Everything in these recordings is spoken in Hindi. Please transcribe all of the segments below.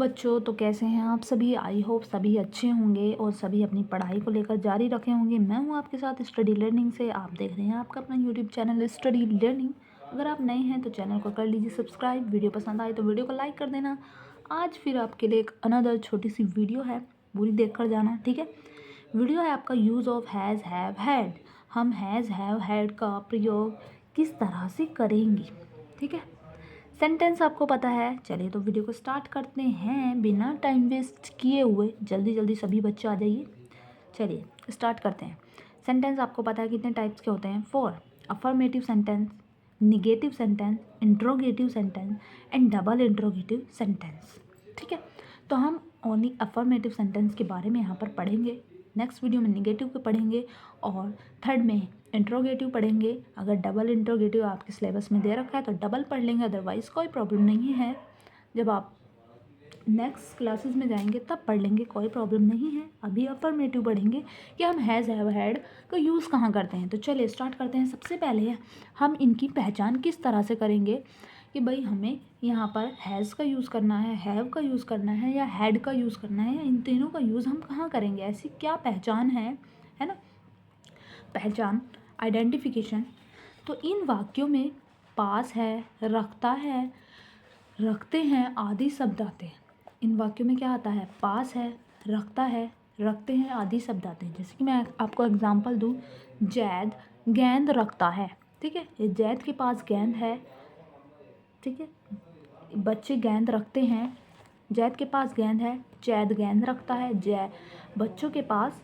बच्चों, तो कैसे हैं आप सभी। आई होप सभी अच्छे होंगे और सभी अपनी पढ़ाई को लेकर जारी रखे होंगे। मैं हूं आपके साथ स्टडी लर्निंग से। आप देख रहे हैं आपका अपना यूट्यूब चैनल स्टडी लर्निंग। अगर आप नए हैं तो चैनल को कर लीजिए सब्सक्राइब। वीडियो पसंद आए तो वीडियो को लाइक कर देना। आज फिर आपके लिए एक अनदर छोटी सी वीडियो है, पूरी देख कर जाना, ठीक है। वीडियो है आपका use of has have had. हम हैज़ हैव हैड का प्रयोग किस तरह से करेंगे, ठीक है। सेंटेंस आपको पता है। चलिए तो वीडियो को स्टार्ट करते हैं बिना टाइम वेस्ट किए हुए। जल्दी जल्दी सभी बच्चे आ जाइए। चलिए स्टार्ट करते हैं। सेंटेंस आपको पता है कितने टाइप्स के होते हैं। 4 affirmative sentence, negative sentence, interrogative sentence and double interrogative sentence, ठीक है। तो हम ओनली अफर्मेटिव सेंटेंस के बारे में यहाँ पर पढ़ेंगे। नेक्स्ट वीडियो में निगेटिव के पढ़ेंगे और थर्ड में इंट्रोगेटिव पढ़ेंगे। अगर डबल इंट्रोगेटिव आपके सिलेबस में दे रखा है तो डबल पढ़ लेंगे, अदरवाइज़ कोई प्रॉब्लम नहीं है। जब आप नेक्स्ट क्लासेस में जाएंगे तब पढ़ लेंगे, कोई प्रॉब्लम नहीं है। अभी अफर्मेटिव पढ़ेंगे कि हम हैज़ हैव हैड का यूज़ कहाँ करते हैं। तो चलिए स्टार्ट करते हैं। सबसे पहले हम इनकी पहचान किस तरह से करेंगे कि भाई हमें यहाँ पर हैज़ का यूज़ करना है, हैव का यूज़ करना है या हैड का यूज़ करना है, या इन तीनों का यूज़ हम कहाँ करेंगे, ऐसी क्या पहचान है ना। पहचान, आइडेंटिफिकेशन। तो इन वाक्यों में पास है, रखता है, रखते हैं आदि शब्द आते हैं। इन वाक्यों में क्या आता है, पास है, रखता है, रखते हैं आदि शब्द आते हैं। जैसे कि मैं आपको एग्जांपल दूँ, जैद गेंद रखता है, ठीक है। ये जैद के पास गेंद है, ठीक है। बच्चे गेंद रखते हैं, जैद के पास गेंद है, जैद गेंद रखता है, बच्चों के पास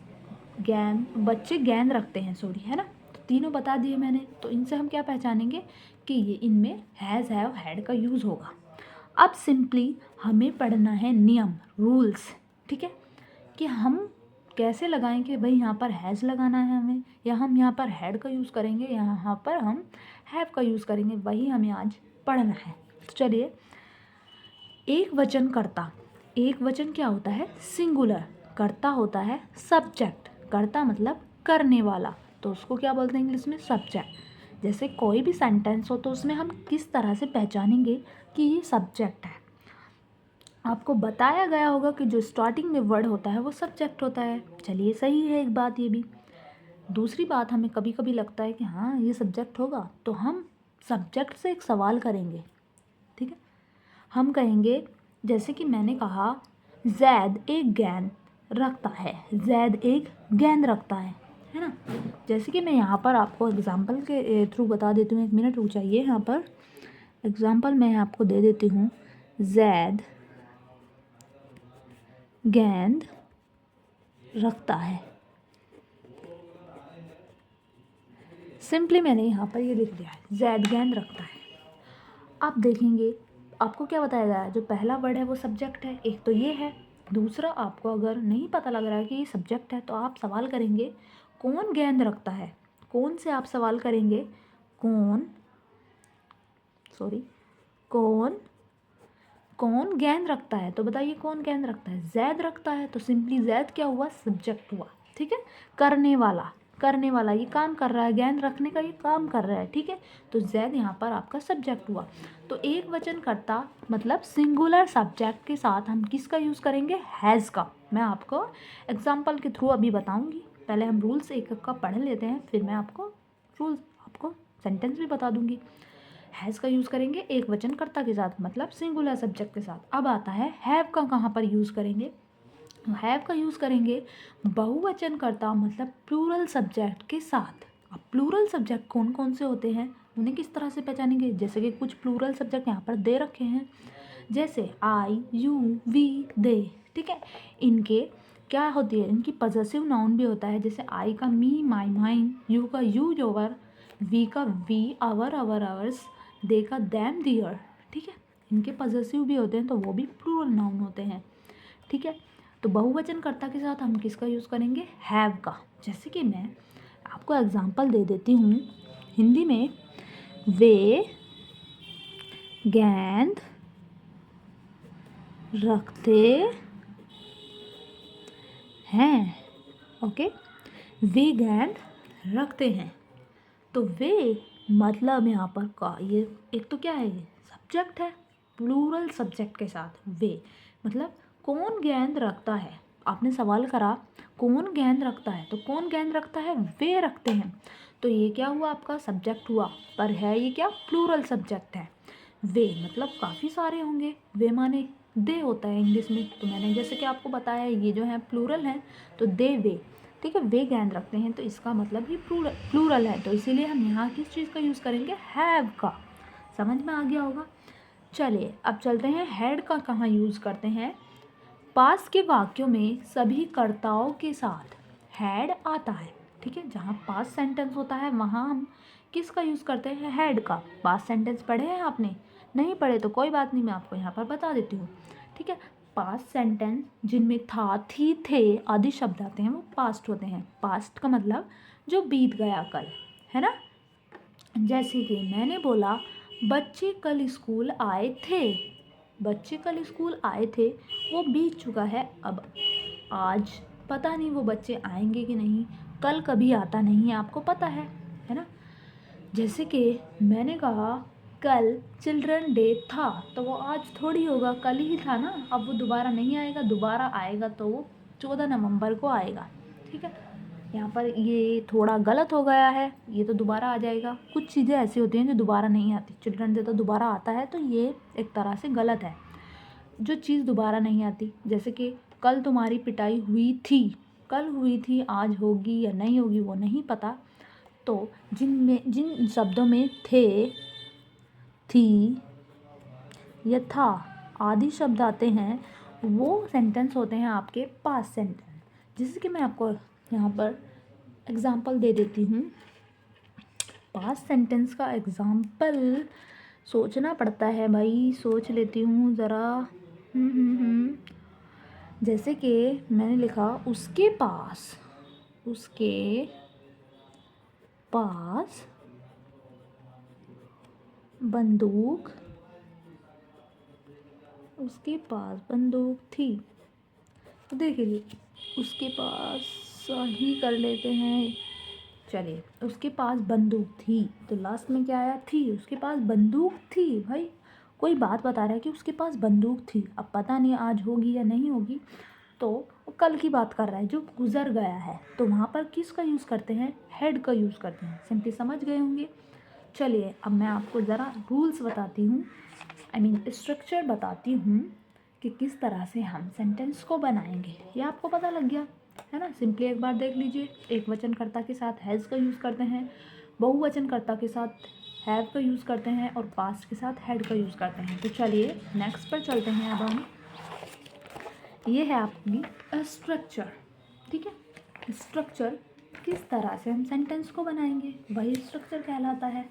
बच्चे गेंद रखते हैं, सॉरी, है ना। तो तीनों बता दिए मैंने। तो इनसे हम क्या पहचानेंगे कि ये इनमें हैज़ हैव हैड का यूज़ होगा। अब सिंपली हमें पढ़ना है नियम, रूल्स, ठीक है, कि हम कैसे लगाएं कि भाई यहाँ पर हैज़ लगाना है हमें, या हम यहाँ पर हैड का यूज़ करेंगे, यहाँ पर हम हैव का यूज़ करेंगे। वही हमें आज पढ़ना है। तो चलिए, एक वचन कर्ता। एक वचन क्या होता है, सिंगुलर। कर्ता होता है सब्जेक्ट। कर्ता मतलब करने वाला, तो उसको क्या बोलते हैं इंग्लिश में, सब्जेक्ट। जैसे कोई भी सेंटेंस हो तो उसमें हम किस तरह से पहचानेंगे कि ये सब्जेक्ट है। आपको बताया गया होगा कि जो स्टार्टिंग में वर्ड होता है वो सब्जेक्ट होता है। चलिए सही है एक बात ये भी। दूसरी बात, हमें कभी कभी लगता है कि हाँ ये सब्जेक्ट होगा, तो हम सब्जेक्ट से एक सवाल करेंगे, ठीक है। हम कहेंगे, जैसे कि मैंने कहा, जैद एक गेंद रखता है। जैद एक गेंद रखता है ना। जैसे कि मैं यहाँ पर आपको एग्जाम्पल के थ्रू बता देती हूँ। 1 मिनट रुक जाइए। यहाँ पर एग्जाम्पल मैं आपको दे देती हूँ। जैद गेंद रखता है। सिंपली मैंने यहाँ पर ये लिख दिया है, जैद गेंद रखता है। आप देखेंगे आपको क्या बताया गया है, जो पहला वर्ड है वो सब्जेक्ट है, एक तो ये है। दूसरा, आपको अगर नहीं पता लग रहा है कि ये सब्जेक्ट है तो आप सवाल करेंगे, कौन गेंद रखता है। कौन से आप सवाल करेंगे, कौन कौन गेंद रखता है। तो बताइए कौन गेंद रखता है, जैद रखता है। तो सिंपली जैद क्या हुआ, सब्जेक्ट हुआ, ठीक है। करने वाला ये काम कर रहा है, गेंद रखने का ये काम कर रहा है, ठीक है। तो जैद यहाँ पर आपका सब्जेक्ट हुआ। तो एक वचन कर्ता मतलब सिंगुलर सब्जेक्ट के साथ हम किसका यूज़ करेंगे, हैज़ का। मैं आपको एग्जाम्पल के थ्रू अभी बताऊँगी। पहले हम रूल्स एक एक का पढ़ लेते हैं, फिर मैं आपको सेंटेंस भी बता दूँगी। हैज़ का यूज़ करेंगे एक वचन कर्ता के साथ, मतलब सिंगुलर सब्जेक्ट के साथ। अब आता है हैव का कहाँ पर यूज़ करेंगे। हैव का यूज़ करेंगे बहुवचन कर्ता मतलब प्लूरल सब्जेक्ट के साथ। अब प्लूरल सब्जेक्ट कौन कौन से होते हैं, उन्हें किस तरह से पहचानेंगे। जैसे कि कुछ प्लूरल सब्जेक्ट यहाँ पर दे रखे हैं, जैसे आई, यू, वी, दे, ठीक है। इनके क्या होती है, इनकी पॉजेसिव नाउन भी होता है। जैसे आई का मी, माई, माइन, यू का यू, योर, वी का वी, आवर, आवर्स, दे का दैम, दियर, ठीक है। इनके पॉजेसिव भी होते हैं तो वो भी प्लूरल नाउन होते हैं, ठीक है। तो बहुवचन कर्ता के साथ हम किसका यूज़ करेंगे, हैव का। जैसे कि मैं आपको एग्जांपल दे देती हूँ हिंदी में, वे गेंद रखते हैं, ओके। वे गेंद रखते हैं। तो वे मतलब यहाँ पर का ये एक तो क्या है, सब्जेक्ट है, प्लूरल सब्जेक्ट के साथ। वे मतलब कौन गेंद रखता है, आपने सवाल करा कौन गेंद रखता है, तो कौन गेंद रखता है, वे रखते हैं। तो ये क्या हुआ, आपका सब्जेक्ट हुआ, पर है ये क्या, प्लूरल सब्जेक्ट है। वे मतलब काफ़ी सारे होंगे, वे माने दे होता है इंग्लिश में। तो मैंने जैसे कि आपको बताया ये जो है प्लूरल है, तो दे वे, ठीक है, वे गेंद रखते हैं, तो इसका मतलब ही प्लूरल है। तो इसीलिए हम यहाँ किस चीज़ का यूज़ करेंगे, हैव का। समझ में आ गया होगा। चलिए अब चलते हैं हैड का कहाँ यूज़ करते हैं। पास के वाक्यों में सभी कर्ताओं के साथ हैड आता है, ठीक है। जहाँ पास सेंटेंस होता है वहाँ हम किसका यूज़ करते हैं, हैड का। पास सेंटेंस पढ़े हैं आपने, नहीं पढ़े तो कोई बात नहीं, मैं आपको यहाँ पर बता देती हूँ, ठीक है। पास्ट सेंटेंस जिनमें था, थी, थे आदि शब्द आते हैं वो पास्ट होते हैं। पास्ट का मतलब जो बीत गया कल, है ना। जैसे कि मैंने बोला बच्चे कल स्कूल आए थे, बच्चे कल स्कूल आए थे, वो बीत चुका है। अब आज पता नहीं वो बच्चे आएंगे कि नहीं, कल कभी आता नहीं है, आपको पता है ना। जैसे कि मैंने कहा कल चिल्ड्रन डे था, तो वो आज थोड़ी होगा, कल ही था ना। अब वो दोबारा नहीं आएगा, दोबारा आएगा तो वो 14 नवंबर को आएगा, ठीक है। यहाँ पर ये थोड़ा गलत हो गया है, ये तो दोबारा आ जाएगा। कुछ चीज़ें ऐसी होती हैं जो दोबारा नहीं आती, चिल्ड्रन डे तो दोबारा आता है, तो ये एक तरह से गलत है। जो चीज़ दोबारा नहीं आती, जैसे कि कल तुम्हारी पिटाई हुई थी, कल हुई थी, आज होगी या नहीं होगी वो नहीं पता। तो जिन शब्दों में थे, थी या था आदि शब्द आते हैं वो सेंटेंस होते हैं आपके पास्ट सेंटेंस। जैसे कि मैं आपको यहाँ पर एग्जाम्पल दे देती हूँ। पास्ट सेंटेंस का एग्जाम्पल सोचना पड़ता है भाई, सोच लेती हूँ ज़रा। जैसे कि मैंने लिखा उसके पास बंदूक उसके पास बंदूक थी। तो देखिए उसके पास ही कर लेते हैं। चलिए उसके पास बंदूक थी, तो लास्ट में क्या आया, थी। उसके पास बंदूक थी, भाई कोई बात बता रहा है कि उसके पास बंदूक थी। अब पता नहीं आज होगी या नहीं होगी, तो वो कल की बात कर रहा है जो गुजर गया है। तो वहाँ पर किसका यूज़ करते हैं, हैड का यूज़ करते हैं। सिंपली समझ गए होंगे। चलिए अब मैं आपको ज़रा रूल्स बताती हूँ, स्ट्रक्चर बताती हूँ कि किस तरह से हम सेंटेंस को बनाएंगे। ये आपको पता लग गया है ना। सिंपली एक बार देख लीजिए, एक वचनकर्ता के साथ हैज़ का यूज़ करते हैं, बहुवचनकर्ता के साथ हैव का यूज़ करते हैं, और पास्ट के साथ हैड का यूज़ करते हैं। तो चलिए नेक्स्ट पर चलते हैं। अब हम, ये है आपकी स्ट्रक्चर, ठीक है। स्ट्रक्चर किस तरह से हम सेंटेंस को बनाएंगे वही स्ट्रक्चर कहलाता है,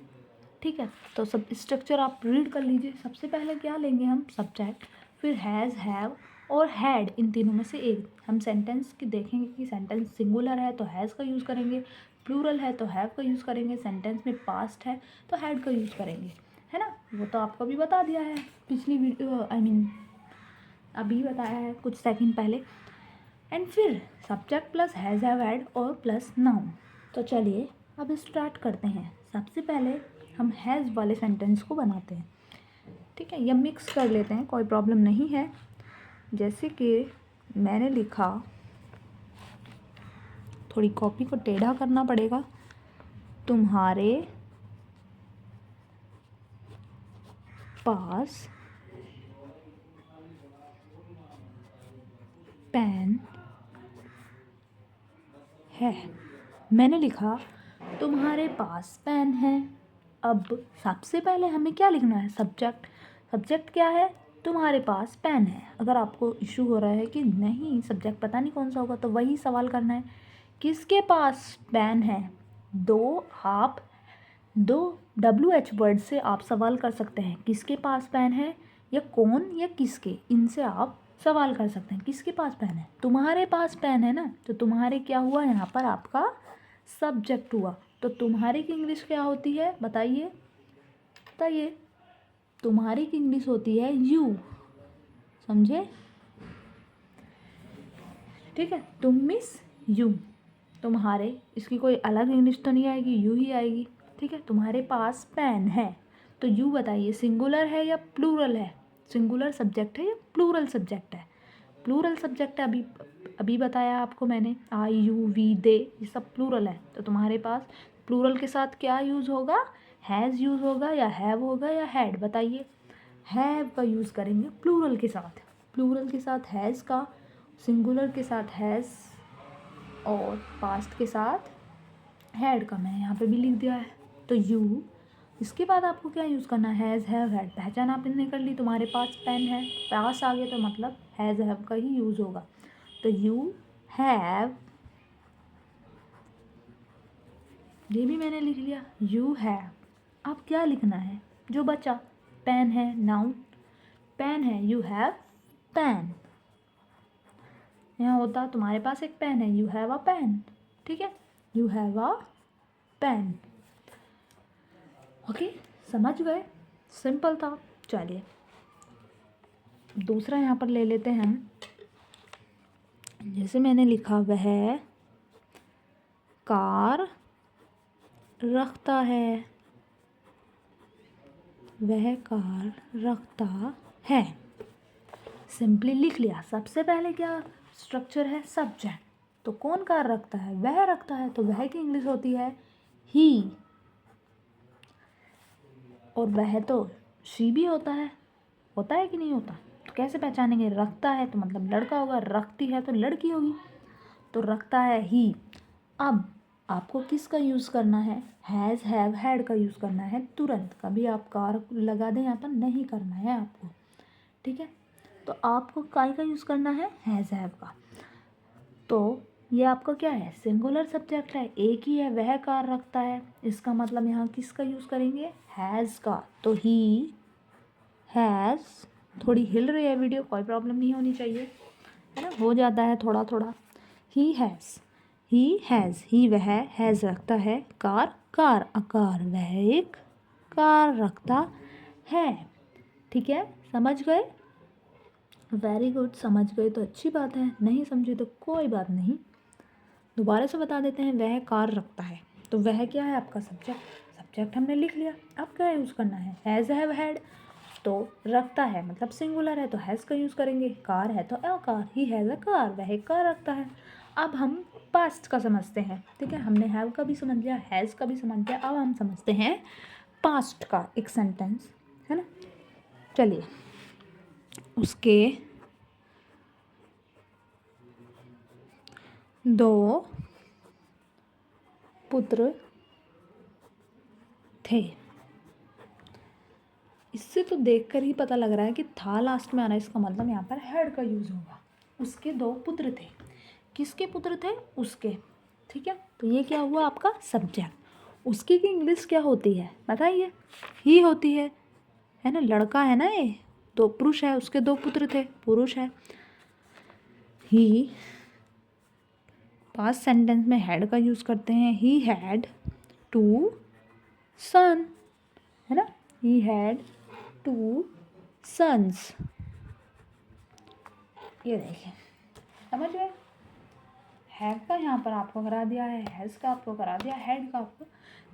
ठीक है। तो सब स्ट्रक्चर आप रीड कर लीजिए। सबसे पहले क्या लेंगे हम, सब्जेक्ट, फिर हैज़, हैव और हैड, इन तीनों में से एक। हम सेंटेंस की देखेंगे कि सेंटेंस सिंगुलर है तो हैज़ का यूज़ करेंगे, प्लूरल है तो हैव का यूज़ करेंगे, सेंटेंस में पास्ट है तो हैड का यूज़ करेंगे, है ना। वो तो आपको भी बता दिया है पिछली वीडियो, अभी बताया है कुछ सेकंड पहले। एंड फिर subject plus has, have, had और प्लस नाउन। तो चलिए अब स्टार्ट करते हैं। सबसे पहले हम हैज़ वाले सेंटेंस को बनाते हैं, ठीक है। या मिक्स कर लेते हैं, कोई प्रॉब्लम नहीं है। जैसे कि मैंने लिखा, थोड़ी कॉपी को टेढ़ा करना पड़ेगा, तुम्हारे पास पेन है। मैंने लिखा तुम्हारे पास पेन है। अब सबसे पहले हमें क्या लिखना है, सब्जेक्ट। सब्जेक्ट क्या है, तुम्हारे पास पेन है। अगर आपको इशू हो रहा है कि नहीं सब्जेक्ट पता नहीं कौन सा होगा, तो वही सवाल करना है, किसके पास पेन है। दो WH वर्ड से आप सवाल कर सकते हैं, किसके पास पेन है, या कौन या किसके, इनसे आप सवाल कर सकते हैं। किसके पास पेन है, तुम्हारे पास पेन है ना, तो तुम्हारे क्या हुआ यहाँ पर, आपका सब्जेक्ट हुआ। तो तुम्हारे की इंग्लिश क्या होती है, बताइए बताइए। तुम्हारी की इंग्लिश होती है यू, समझे, ठीक है। तुम मिस यू, तुम्हारे, इसकी कोई अलग इंग्लिश तो नहीं आएगी, यू ही आएगी, ठीक है। तुम्हारे पास पेन है, तो यू बताइए सिंगुलर है या प्लूरल है, सिंगुलर सब्जेक्ट है या प्लूरल सब्जेक्ट है? प्लूरल सब्जेक्ट है, अभी अभी बताया आपको मैंने, आई यू वी दे, ये सब प्लूरल है। तो तुम्हारे पास प्लूरल के साथ क्या यूज़ होगा? हैज़ यूज़ होगा या हैव होगा या हैड? बताइए। हैव का यूज़ करेंगे प्लूरल के साथ, प्लूरल के साथ हैज़ का, सिंगुलर के साथ हैज़ और पास्ट के साथ हैड का। मैंने यहाँ पे भी लिख दिया है। तो यू, इसके बाद आपको क्या यूज़ करना है? Has have had. पहचान आपने कर ली, तुम्हारे पास पेन है, पास आ गया तो मतलब हैज़ हैव का ही यूज़ होगा। तो यू हैव, ये भी मैंने लिख लिया, यू हैव। अब क्या लिखना है जो बचा? पेन है, नाउन पेन है, यू हैव पेन। यहाँ होता तुम्हारे पास एक पेन है, यू हैव अ पेन, ठीक है, you have a pen. Okay, समझ गए? सिंपल था। चलिए दूसरा यहाँ पर ले लेते हैं। जैसे मैंने लिखा, वह कार रखता है, वह कार रखता है। सिंपली लिख लिया। सबसे पहले क्या स्ट्रक्चर है? सब्जेक्ट। तो कौन कार रखता है? वह रखता है, तो वह की इंग्लिश होती है ही, और वह तो शी भी होता है कि नहीं होता? तो कैसे पहचानेंगे? रखता है तो मतलब लड़का होगा, रखती है तो लड़की होगी, तो रखता है ही। अब आपको किसका यूज़ करना है? हैज़ हैव हैड का यूज़ करना है तुरंत। कभी आप कार लगा दें यहाँ पर, नहीं करना है आपको, ठीक है? तो आपको काय का यूज़ करना है? हैज़ हैव का। तो ये आपका क्या है? सिंगुलर सब्जेक्ट है, एक ही है, वह कार रखता है। इसका मतलब यहाँ किसका यूज़ करेंगे? हैज़ का। तो ही हैज़, थोड़ी हिल रही है वीडियो, कोई प्रॉब्लम नहीं होनी चाहिए, है ना, हो जाता है थोड़ा थोड़ा। ही हैज़, ही वह, हैज़ रखता है, कार कार, वह एक कार रखता है। ठीक है, समझ गए? वेरी गुड, समझ गए तो अच्छी बात है, नहीं समझे तो कोई बात नहीं। दोबारा से बता देते हैं, वह कार रखता है। तो वह क्या है? आपका सब्जेक्ट हमने लिख लिया। अब क्या यूज़ करना है? Has have had. तो रखता है मतलब सिंगुलर है तो हैज़ का यूज़ करेंगे, कार है तो a car, he has a car, वह एक कार रखता है। अब हम पास्ट का समझते हैं, ठीक है, हमने हैव का भी समझ लिया, हैज़ का भी समझ लिया, अब हम समझते हैं पास्ट का एक सेंटेंस, है ना। चलिए, उसके 2 पुत्र थे। इससे तो देखकर ही पता लग रहा है कि था लास्ट में आ रहा है, इसका मतलब यहाँ पर हैड का यूज़ होगा। उसके 2 पुत्र थे। किसके पुत्र थे? उसके, ठीक है। तो ये क्या हुआ आपका सब्जेक्ट। उसकी की इंग्लिश क्या होती है बताइए? ही होती है ना, लड़का है ना, ये 2 पुरुष है, उसके 2 पुत्र थे, पुरुष है। ही, पास्ट सेंटेंस में हैड का यूज़ करते हैं। ही हैड 2 सन, है ना, ही हैड 2 सन्स। ये देखिए, समझ गए? हैव का यहाँ पर आपको करा दिया है, हैज़ का आपको करा दिया, हैड का आपको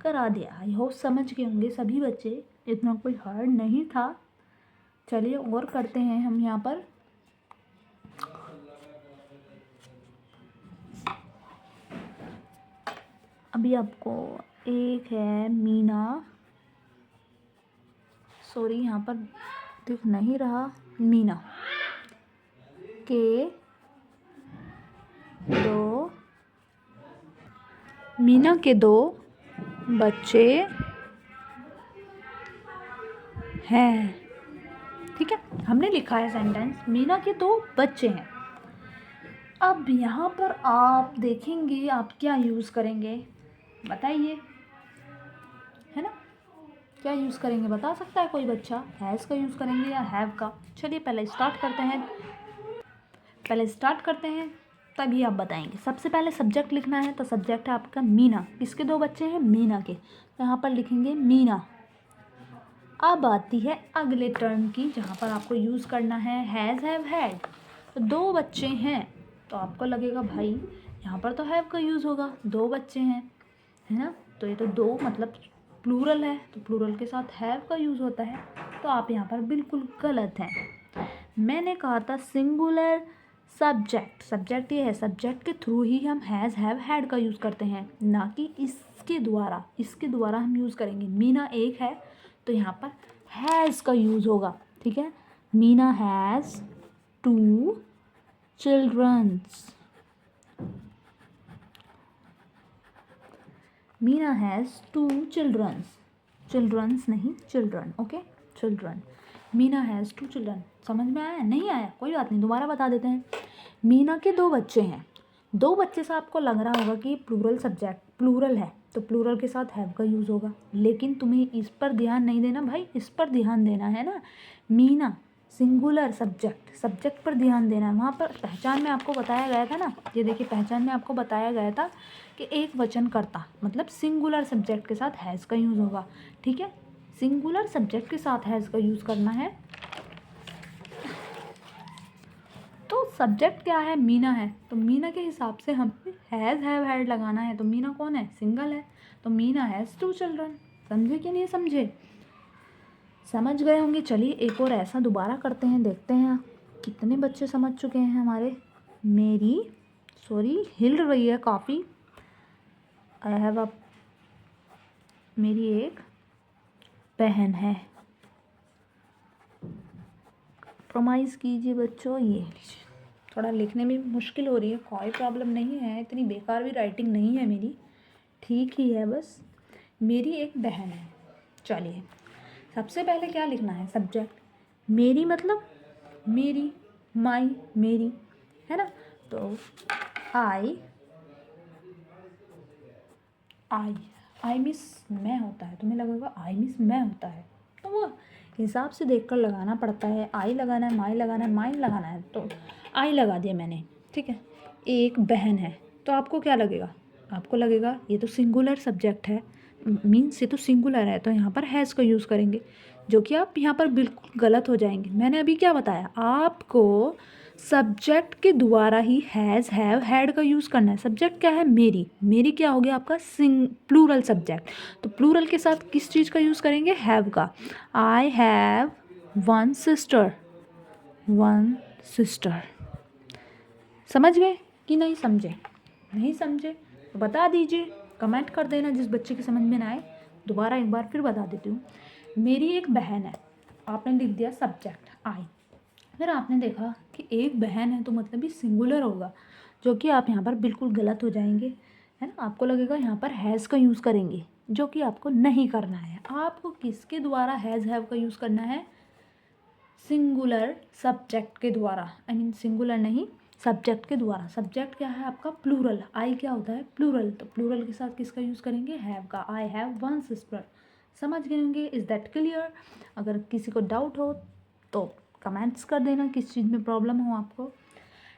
करा दिया। आई होप समझ गए होंगे सभी बच्चे, इतना कोई हार्ड नहीं था। चलिए और करते हैं हम यहाँ पर। अभी आपको एक है मीना, सॉरी यहाँ पर दिख नहीं रहा, मीना के 2 बच्चे हैं। ठीक है, हमने लिखा है सेंटेंस, मीना के 2 बच्चे हैं। अब यहाँ पर आप देखेंगे आप क्या यूज़ करेंगे, बताइए, है ना, क्या यूज़ करेंगे बता सकता है कोई बच्चा? हैज़ का यूज़ करेंगे या हैव का? चलिए पहले स्टार्ट करते हैं, तभी आप बताएंगे। सबसे पहले सब्जेक्ट लिखना है, तो सब्जेक्ट है आपका मीना। किसके 2 बच्चे हैं? मीना के, तो यहाँ पर लिखेंगे मीना। अब आती है अगले टर्म की, जहाँ पर आपको यूज़ करना है हैज़ हैव हैड। तो 2 बच्चे हैं, तो आपको लगेगा भाई यहाँ पर तो हैव का यूज़ होगा, 2 बच्चे हैं, है ना, तो ये तो 2 मतलब प्लूरल है तो प्लूरल के साथ हैव का यूज़ होता है, तो आप यहाँ पर बिल्कुल गलत हैं। मैंने कहा था सिंगुलर सब्जेक्ट, सब्जेक्ट ये है, सब्जेक्ट के थ्रू ही हम हैज़ हैव हैड का यूज़ करते हैं, ना कि इसके द्वारा हम यूज़ करेंगे। मीना एक है तो यहाँ पर हैज़ का यूज़ होगा, ठीक है। Meena has 2 childrens, Meena has 2 childrens, childrens नहीं children, okay, children. Meena has 2 children. समझ में आया? नहीं आया कोई बात नहीं, दोबारा बता देते हैं। मीना के 2 बच्चे हैं। 2 बच्चे से आपको लग रहा होगा कि प्लूरल सब्जेक्ट, प्लूरल है तो प्लूरल के साथ हैव का यूज़ होगा, लेकिन तुम्हें इस पर ध्यान नहीं देना भाई, इस पर ध्यान देना है ना। मीना सिंगुलर सब्जेक्ट, सब्जेक्ट पर ध्यान देना है। वहाँ पर पहचान में आपको बताया गया था ना, ये देखिए पहचान में आपको बताया गया था कि एक वचन कर्ता मतलब सिंगुलर सब्जेक्ट के साथ हैज़ का यूज़ होगा, ठीक है। सिंगुलर सब्जेक्ट के साथ हैज़ का यूज़ करना है। तो सब्जेक्ट क्या है? मीना है, तो मीना के हिसाब से हमें हैज़ हैव हैड लगाना है। तो मीना कौन है? सिंगल है, तो मीना हैज़ 2 चिल्ड्रन। समझे कि नहीं समझे? समझ गए होंगे। चलिए एक और ऐसा दोबारा करते हैं, देखते हैं कितने बच्चे समझ चुके हैं हमारे। मेरी हिल रही है काफ़ी। आई हैव अ, मेरी एक बहन है। कंप्रोमाइज़ कीजिए बच्चों, ये लीजिए। थोड़ा लिखने में मुश्किल हो रही है, कोई प्रॉब्लम नहीं है, इतनी बेकार भी राइटिंग नहीं है मेरी, ठीक ही है, बस मेरी एक बहन है। चलिए सबसे पहले क्या लिखना है? सब्जेक्ट। मेरी मतलब मेरी, माई मेरी, है ना। तो आई मिस मैं होता है, तुम्हें लगेगा आई मिस मैं होता है, तो वो हिसाब से देखकर लगाना पड़ता है। आई लगाना है, माई लगाना है, माइन लगाना है, तो आई लगा दिया मैंने, ठीक है। एक बहन है, तो आपको क्या लगेगा? आपको लगेगा ये तो सिंगुलर सब्जेक्ट है, मीन्स ये तो सिंगुलर है, तो यहाँ पर हैज़ का यूज़ करेंगे, जो कि आप यहाँ पर बिल्कुल गलत हो जाएंगे। मैंने अभी क्या बताया आपको? सब्जेक्ट के द्वारा ही हैज़ हैव हैड का यूज़ करना है। सब्जेक्ट क्या है? मेरी क्या हो गया आपका? प्लूरल सब्जेक्ट, तो प्लूरल के साथ किस चीज़ का यूज़ करेंगे? हैव का। I have 1 sister, 1 sister. समझ गए कि नहीं समझे? नहीं समझे तो बता दीजिए, कमेंट कर देना जिस बच्चे की समझ में ना आए। दोबारा एक बार फिर बता देती हूँ। मेरी एक बहन है, आपने लिख दिया सब्जेक्ट आई, फिर आपने देखा कि एक बहन है तो मतलब ये सिंगुलर होगा, जो कि आप यहाँ पर बिल्कुल गलत हो जाएंगे, है ना। आपको लगेगा यहाँ पर हैज़ का यूज़ करेंगे, जो कि आपको नहीं करना है। आपको किसके द्वारा हैज़ हैव का यूज़ करना है? सिंगुलर सब्जेक्ट के द्वारा, आई मीन सिंगुलर नहीं, सब्जेक्ट के द्वारा। सब्जेक्ट क्या है आपका? प्लूरल। आई क्या होता है? प्लूरल, तो प्लूरल के साथ किसका यूज़ करेंगे? हैव का। I have 1 sister. समझ गए होंगे? Is that clear? अगर किसी को डाउट हो तो कमेंट्स कर देना, किस चीज़ में प्रॉब्लम हो आपको।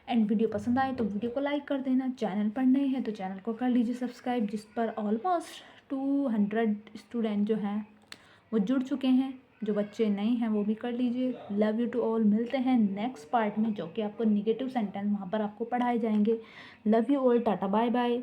एंड वीडियो पसंद आए तो वीडियो को लाइक कर देना। चैनल पर नए हैं तो चैनल को कर लीजिए सब्सक्राइब, जिस पर ऑलमोस्ट 200 स्टूडेंट जो हैं वो जुड़ चुके हैं। जो बच्चे नए हैं वो भी कर लीजिए। Love you to all. मिलते हैं नेक्स्ट पार्ट में, जो कि आपको निगेटिव सेंटेंस वहाँ पर आपको पढ़ाए जाएंगे। Love you all, tata bye bye.